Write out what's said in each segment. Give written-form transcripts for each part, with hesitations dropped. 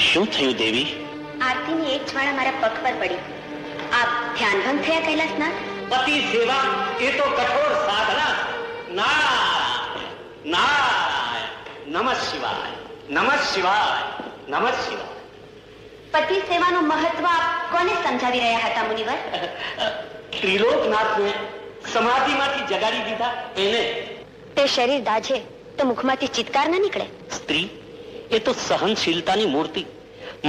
શું થયું દેવી? આરતીની એક જ્વાળા મારા પગ પર પડી. આપ ધ્યાનભંગ થયા કૈલાસનાથ? પતિ સેવા એ તો કઠોર સાધના. નારાયણ નારાયણ નમઃ શિવાય નમઃ શિવાય નમઃ શિવાય. પતિ સેવાનું મહત્વ આપ કોને સમજાવી રહ્યા હતા મુનિવર? ત્રિલોકનાથને સમાધિમાંથી જગાડી દીધા એને. તે શરીર દાજે તો મુખમાંથી ચિત્કાર ન નીકળે? સ્ત્રી એ તો સહનશીલતાની મૂર્તિ.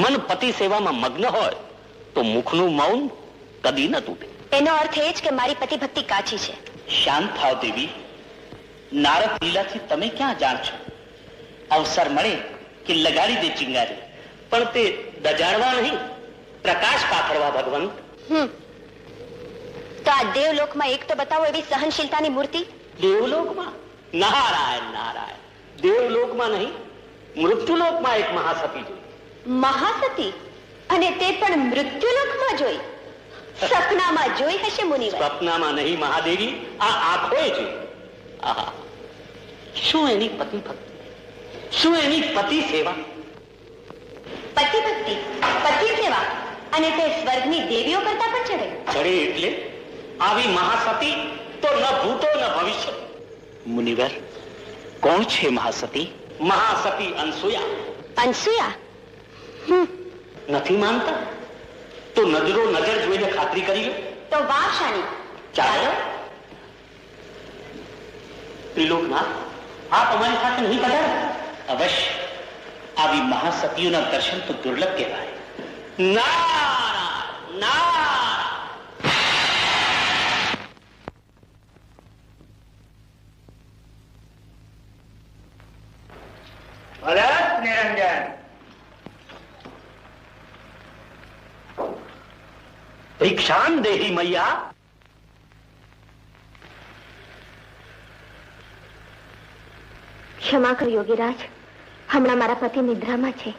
મન પતિ સેવામાં મગ્ન હોય તો મુખનું મૌન કદી ન તૂટે. એનો અર્થ એ જ કે મારી પતિ ભક્તિ કાચી છે. શાંત થાવ દેવી. નારદ લીલાથી તમે ક્યાં જાણશો? અવસર મળે કે લગાડી દે ચિંગારી, પણ તે દજાડવા નહીં, પ્રકાશ પાથરવા ભગવંત. તો આ દેવલોકમાં એક તો બતાવો એવી સહનશીલતાની મૂર્તિ. દેવલોકમાં? નારાયણ નારાયણ. દેવલોકમાં નહીં, મૃત્યુલોકમાં એક મહાસતી જોઈ. મહાસતી? અને તે પણ મૃત્યુલોકમાં જોઈ? સપનામાં જોઈ હશે મુનિવર? સપનામાં નહીં મહાદેવી, આ આંખોએ જોઈ. આહા, શું એની પતિ ભક્તિ, શું એની પતિ સેવા. પતિ ભક્તિ, પતિ સેવા, અને તે સ્વર્ગની દેવીઓ કરતા પણ ચડે. ચડે એટલે આવી મહાસતી તો ન ભૂતો ન ભવિષ્ય. મુનિવર, કોણ છે મહાસતી? મહાસતી અનસુયા. અનસુયા? નથી માનતા તો નજરો નજર જોઈને ખાતરી કરી લો. તો વાર શાની? ચાલો. ત્રિલોકનાથ, આપ અમારી સાથે નહીં પધારો? અવશ્ય. આવી મહાસતીઓના દર્શન તો દુર્લભ કહેવાય. નારાયણ નારાયણ. નિરંજન, ભિક્ષાન દેહી મૈયા. ક્ષમા કર યોગીરાજ, હમણાં મારા પતિ નિદ્રામાં છે.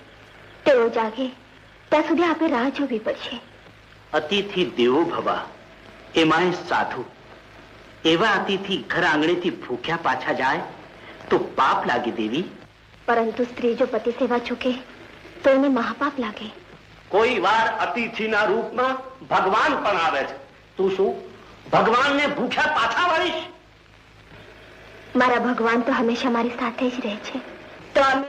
તેઓ જાગે ત્યાં સુધી આપે રાહ જોવી પડશે. અતિથિ દેવો ભવા, એમાંય સાધુ. એવા અતિથિ ઘર આંગણેથી ભૂખ્યા પાછા જાય તો પાપ લાગે દેવી. પરંતુ સ્ત્રી જો પતિ સેવા ચૂકે તો એને મહાપાપ લાગે. કોઈ વાર અતિથિના રૂપમાં ભગવાન પણ આવે છે. તું શું ભગવાનને ભૂખ્યા પાછા વાળીશ? મારા ભગવાન તો હંમેશા મારી સાથે જ રહે છે. તો અમે